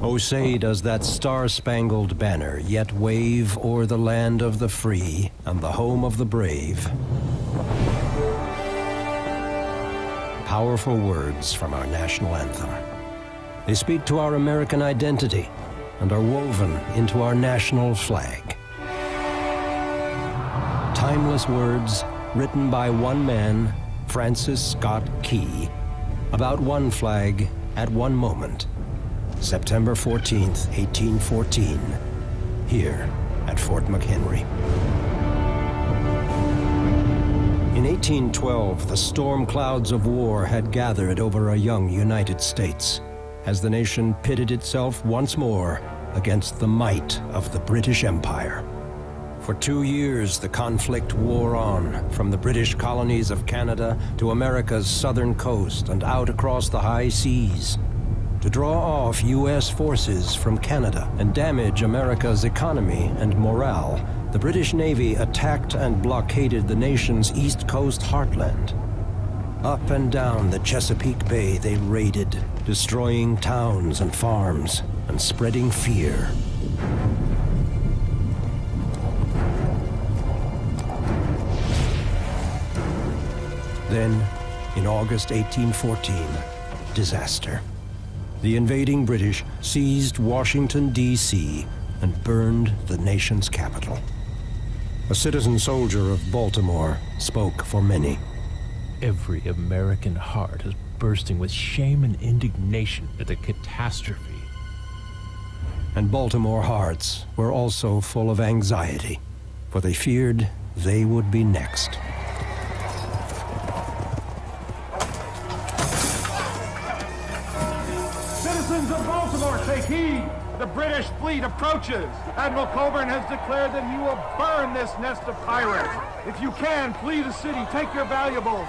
Oh, say does that star-spangled banner yet wave o'er the land of the free and the home of the brave. Powerful words from our national anthem. They speak to our American identity and are woven into our national flag. Timeless words written by one man, Francis Scott Key, about one flag at one moment. September 14th, 1814, here at Fort McHenry. In 1812, the storm clouds of war had gathered over a young United States as the nation pitted itself once more against the might of the British Empire. For 2 years, the conflict wore on, from the British colonies of Canada to America's southern coast and out across the high seas. To draw off U.S. forces from Canada and damage America's economy and morale, the British Navy attacked and blockaded the nation's East Coast heartland. Up and down the Chesapeake Bay they raided, destroying towns and farms and spreading fear. Then, in August 1814, disaster. The invading British seized Washington, D.C., and burned the nation's capital. A citizen soldier of Baltimore spoke for many. Every American heart is bursting with shame and indignation at the catastrophe. And Baltimore hearts were also full of anxiety, for they feared they would be next. Citizens of Baltimore, take heed! The British fleet approaches. Admiral Colburn has declared that he will burn this nest of pirates. If you can, flee the city, take your valuables.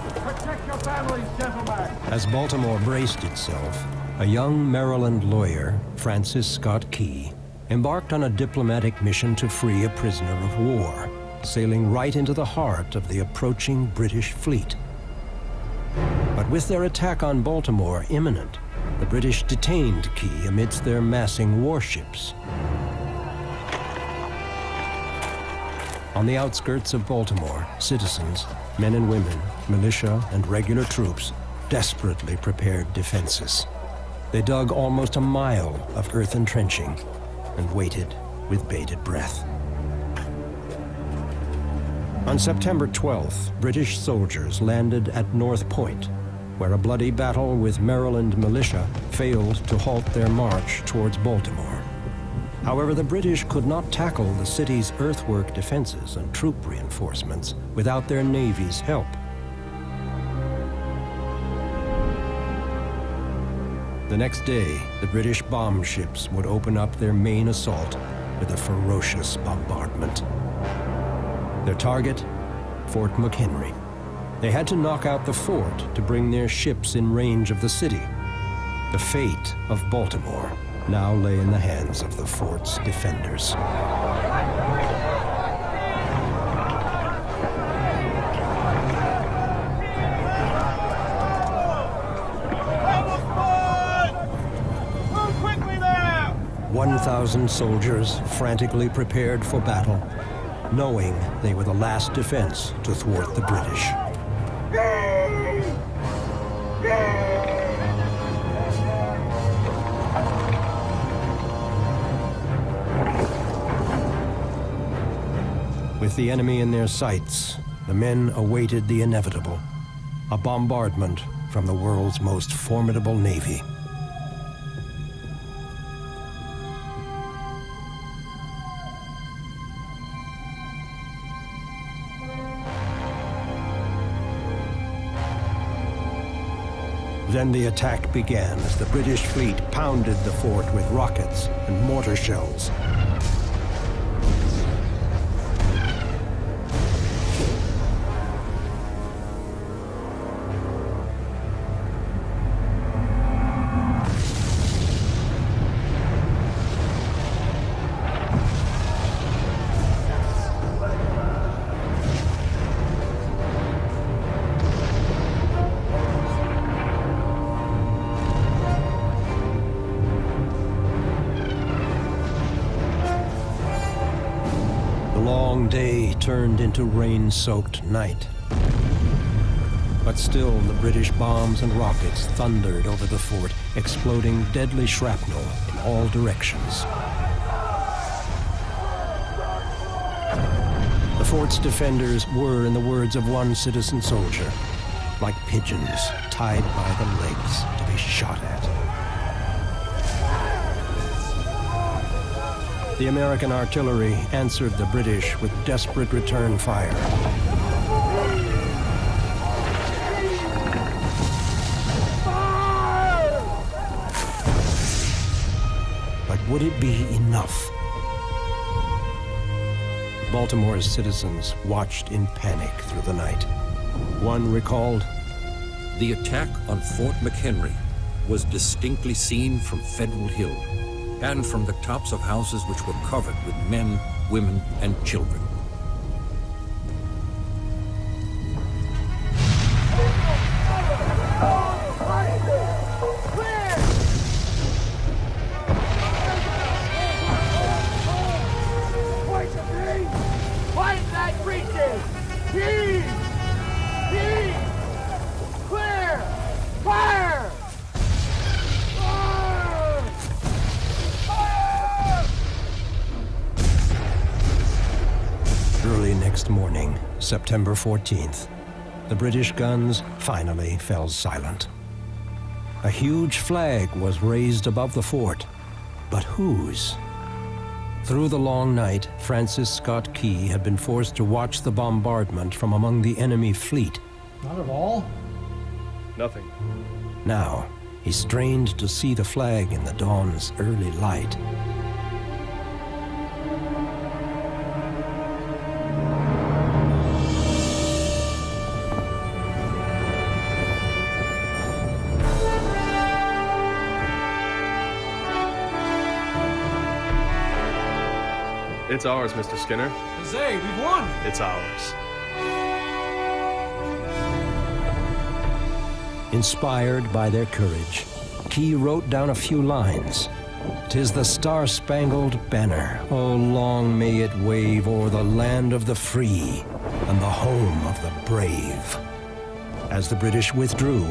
Protect your families, gentlemen. As Baltimore braced itself, a young Maryland lawyer, Francis Scott Key, embarked on a diplomatic mission to free a prisoner of war, sailing right into the heart of the approaching British fleet. But with their attack on Baltimore imminent, the British detained Key amidst their massing warships. On the outskirts of Baltimore, citizens, men and women, militia, and regular troops desperately prepared defenses. They dug almost a mile of earth entrenching and waited with bated breath. On September 12th, British soldiers landed at North Point, where a bloody battle with Maryland militia failed to halt their march towards Baltimore. However, the British could not tackle the city's earthwork defenses and troop reinforcements without their Navy's help. The next day, the British bomb ships would open up their main assault with a ferocious bombardment. Their target, Fort McHenry. They had to knock out the fort to bring their ships in range of the city. The fate of Baltimore now lay in the hands of the fort's defenders. Move quickly now! 1,000 soldiers frantically prepared for battle, knowing they were the last defense to thwart the British. With the enemy in their sights, the men awaited the inevitable, a bombardment from the world's most formidable navy. Then the attack began as the British fleet pounded the fort with rockets and mortar shells. day turned into rain-soaked night. But still, the British bombs and rockets thundered over the fort, exploding deadly shrapnel in all directions. The fort's defenders were, in the words of one citizen soldier, like pigeons tied by the legs to be shot at. The American artillery answered the British with desperate return fire. But would it be enough? Baltimore's citizens watched in panic through the night. One recalled, "The attack on Fort McHenry was distinctly seen from Federal Hill and from the tops of houses which were covered with men, women, and children." Early next morning, September 14th, the British guns finally fell silent. A huge flag was raised above the fort, but whose? Through the long night, Francis Scott Key had been forced to watch the bombardment from among the enemy fleet. Not at all. Nothing. Now, he strained to see the flag in the dawn's early light. It's ours, Mr. Skinner. Jose, we've won! It's ours. Inspired by their courage, Key wrote down a few lines. "'Tis the star-spangled banner, oh long may it wave o'er the land of the free and the home of the brave." As the British withdrew,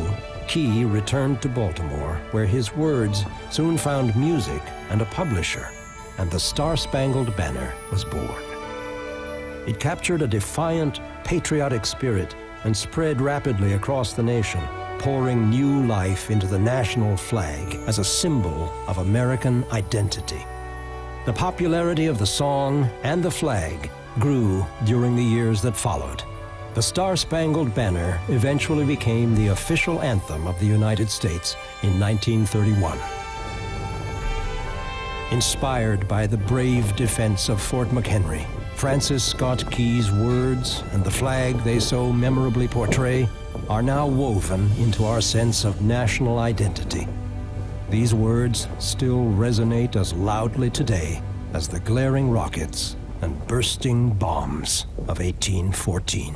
Key returned to Baltimore, where his words soon found music and a publisher, and the Star-Spangled Banner was born. It captured a defiant, patriotic spirit and spread rapidly across the nation, pouring new life into the national flag as a symbol of American identity. The popularity of the song and the flag grew during the years that followed. The Star-Spangled Banner eventually became the official anthem of the United States in 1931. Inspired by the brave defense of Fort McHenry, Francis Scott Key's words and the flag they so memorably portray are now woven into our sense of national identity. These words still resonate as loudly today as the glaring rockets and bursting bombs of 1814.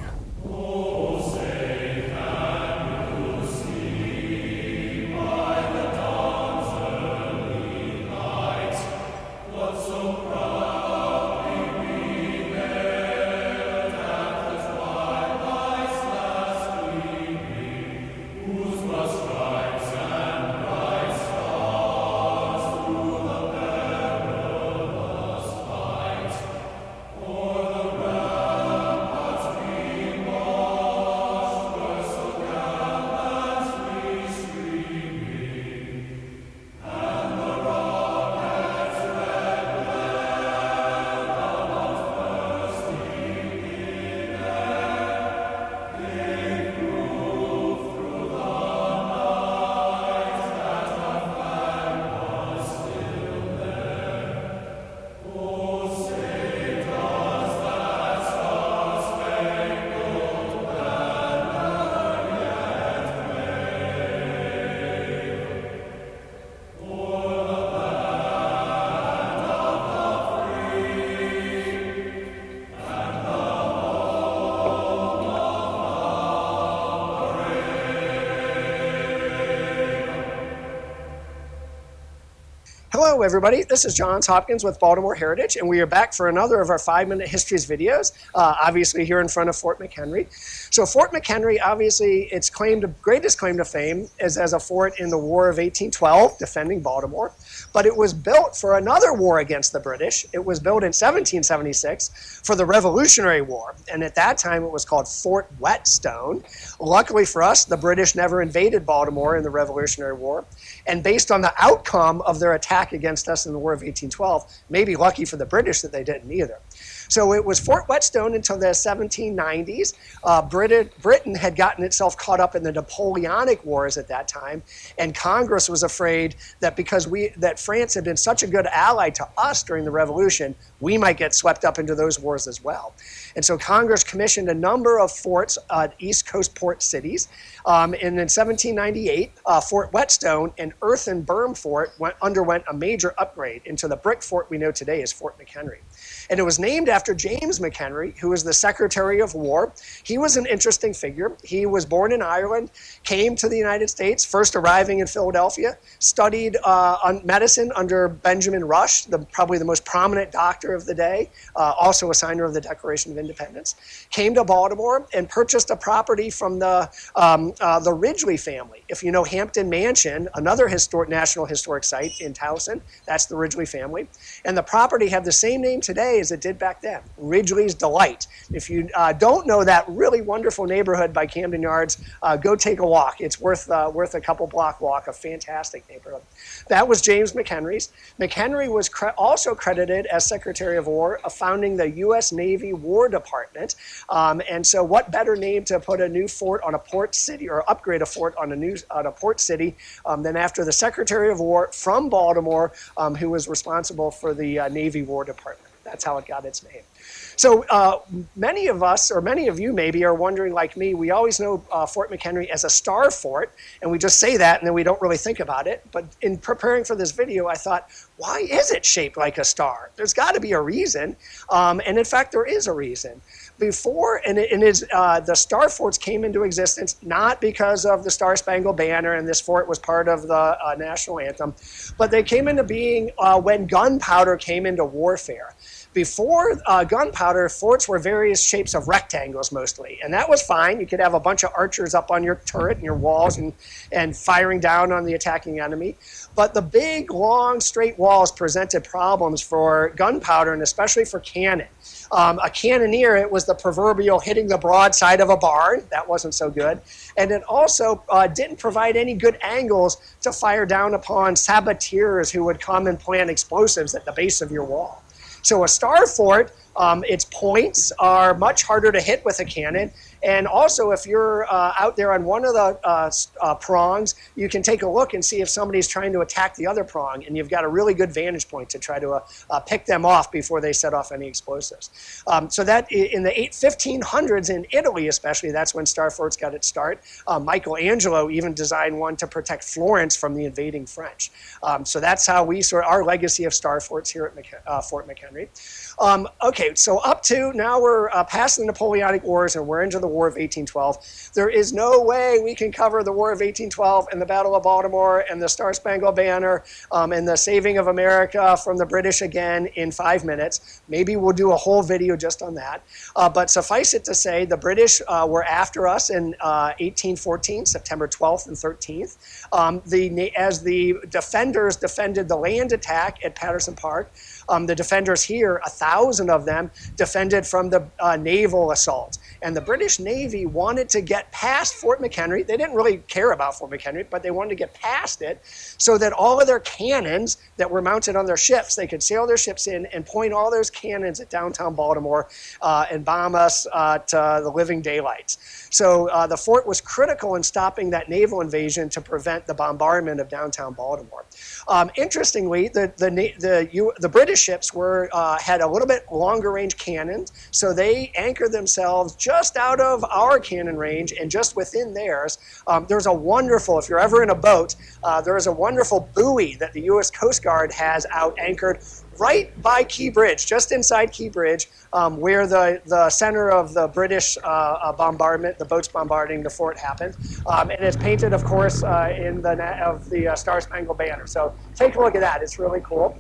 Hello everybody, this is Johns Hopkins with Baltimore Heritage, and we are back for another of our 5-minute histories videos, obviously here in front of Fort McHenry. So Fort McHenry, obviously its greatest claim to fame is as a fort in the War of 1812, defending Baltimore, but it was built for another war against the British. It was built in 1776 for the Revolutionary War, and at that time it was called Fort Whetstone. Luckily for us, the British never invaded Baltimore in the Revolutionary War, and based on the outcome of their attack against us in the War of 1812, maybe lucky for the British that they didn't either. So it was Fort Whetstone until the 1790s. Britain had gotten itself caught up in the Napoleonic Wars at that time, and Congress was afraid that because that France had been such a good ally to us during the Revolution, we might get swept up into those wars as well. And so Congress commissioned a number of forts at East Coast port cities. And in 1798, Fort Whetstone, an earthen berm fort, underwent a major upgrade into the brick fort we know today as Fort McHenry. And it was named after James McHenry, who was the Secretary of War. He was an interesting figure. He was born in Ireland, came to the United States, first arriving in Philadelphia, studied medicine under Benjamin Rush, probably the most prominent doctor of the day, also a signer of the Declaration of Independence, came to Baltimore and purchased a property from the Ridgely family. If you know Hampton Mansion, another National Historic Site in Towson, that's the Ridgely family. And the property had the same name today as it did back then, Ridgely's Delight. If you don't know that really wonderful neighborhood by Camden Yards, go take a walk. It's worth a couple block walk, a fantastic neighborhood. That was James McHenry's. McHenry was also credited as Secretary of War of founding the U.S. Navy War Department. And so what better name to put a new fort on a port city, or upgrade a fort on a port city, than after the Secretary of War from Baltimore, who was responsible for the Navy War Department. That's how it got its name. So many of us, or many of you maybe, are wondering like me, we always know Fort McHenry as a star fort, and we just say that and then we don't really think about it. But in preparing for this video, I thought, why is it shaped like a star? There's got to be a reason, and in fact there is a reason. Before, the star forts came into existence not because of the Star-Spangled Banner, and this fort was part of the national anthem, but they came into being when gunpowder came into warfare. Before gunpowder, forts were various shapes of rectangles mostly, and that was fine. You could have a bunch of archers up on your turret and your walls and firing down on the attacking enemy. But the big, long, straight walls presented problems for gunpowder, and especially for cannon. A cannoneer, it was the proverbial hitting the broadside of a barn. That wasn't so good. And it also didn't provide any good angles to fire down upon saboteurs who would come and plant explosives at the base of your wall. So a star fort, its points are much harder to hit with a cannon. And also, if you're out there on one of the prongs, you can take a look and see if somebody's trying to attack the other prong, and you've got a really good vantage point to try to pick them off before they set off any explosives. So that in the 1500s in Italy especially, that's when star forts got its start. Michelangelo even designed one to protect Florence from the invading French. So that's how our legacy of star forts here at Fort McHenry. Okay, so up to now we're past the Napoleonic Wars and we're into the War of 1812. There is no way we can cover the War of 1812 and the Battle of Baltimore and the Star-Spangled Banner and the saving of America from the British again in 5 minutes. Maybe we'll do a whole video just on that. But suffice it to say, the British were after us in 1814, September 12th and 13th. As the defenders defended the land attack at Patterson Park, the defenders here, 1,000 of them, defended from the naval assault. And the British Navy wanted to get past Fort McHenry. They didn't really care about Fort McHenry, but they wanted to get past it so that all of their cannons that were mounted on their ships, they could sail their ships in and point all those cannons at downtown Baltimore and bomb us to the living daylights. So the fort was critical in stopping that naval invasion to prevent the bombardment of downtown Baltimore. Interestingly, the British ships had a little bit longer range cannons, so they anchored themselves just out of our cannon range and just within theirs. There's a wonderful, if you're ever in a boat, there is a wonderful buoy that the U.S. Coast Guard has out anchored right by Key Bridge, just inside Key Bridge, where the center of the British bombardment, the boats bombarding the fort happened. And it's painted, of course, in the Star Spangled Banner. So take a look at that. It's really cool.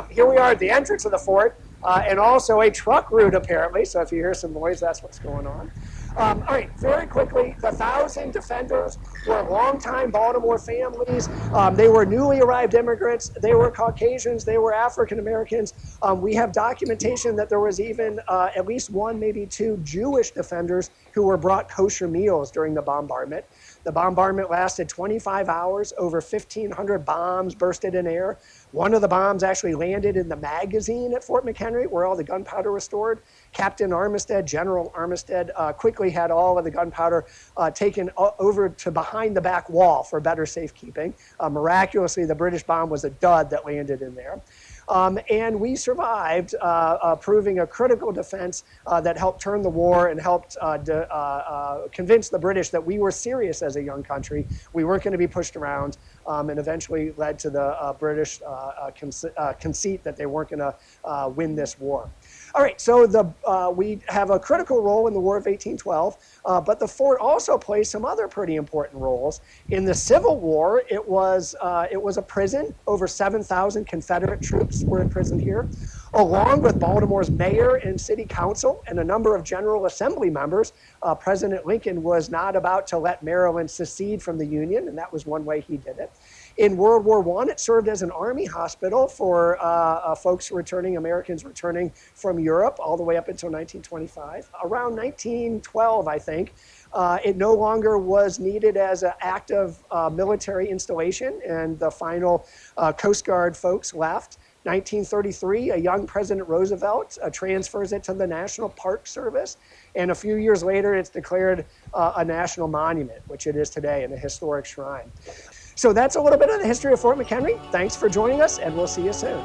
Here we are at the entrance of the fort, and also a truck route, apparently. So if you hear some noise, that's what's going on. All right, very quickly, the 1,000 defenders were longtime Baltimore families. They were newly arrived immigrants. They were Caucasians. They were African Americans. We have documentation that there was even at least one, maybe two Jewish defenders who were brought kosher meals during the bombardment. The bombardment lasted 25 hours. Over 1,500 bombs bursted in air. One of the bombs actually landed in the magazine at Fort McHenry, where all the gunpowder was stored. Captain Armistead, General Armistead, quickly had all of the gunpowder taken over to behind the back wall for better safekeeping. Miraculously, the British bomb was a dud that landed in there. And we survived, proving a critical defense that helped turn the war and helped convince the British that we were serious as a young country. We weren't going to be pushed around, and eventually led to the British conceit that they weren't going to win this war. All right, so we have a critical role in the War of 1812, but the fort also plays some other pretty important roles. In the Civil War, it was a prison. Over 7,000 Confederate troops were imprisoned here, along with Baltimore's mayor and city council and a number of General Assembly members. President Lincoln was not about to let Maryland secede from the Union, and that was one way he did it. In World War I, it served as an army hospital for Americans returning from Europe all the way up until 1925. Around 1912, I think, it no longer was needed as an active military installation, and the final Coast Guard folks left. 1933, a young President Roosevelt transfers it to the National Park Service, and a few years later, it's declared a national monument, which it is today, and a historic shrine. So that's a little bit of the history of Fort McHenry. Thanks for joining us, and we'll see you soon.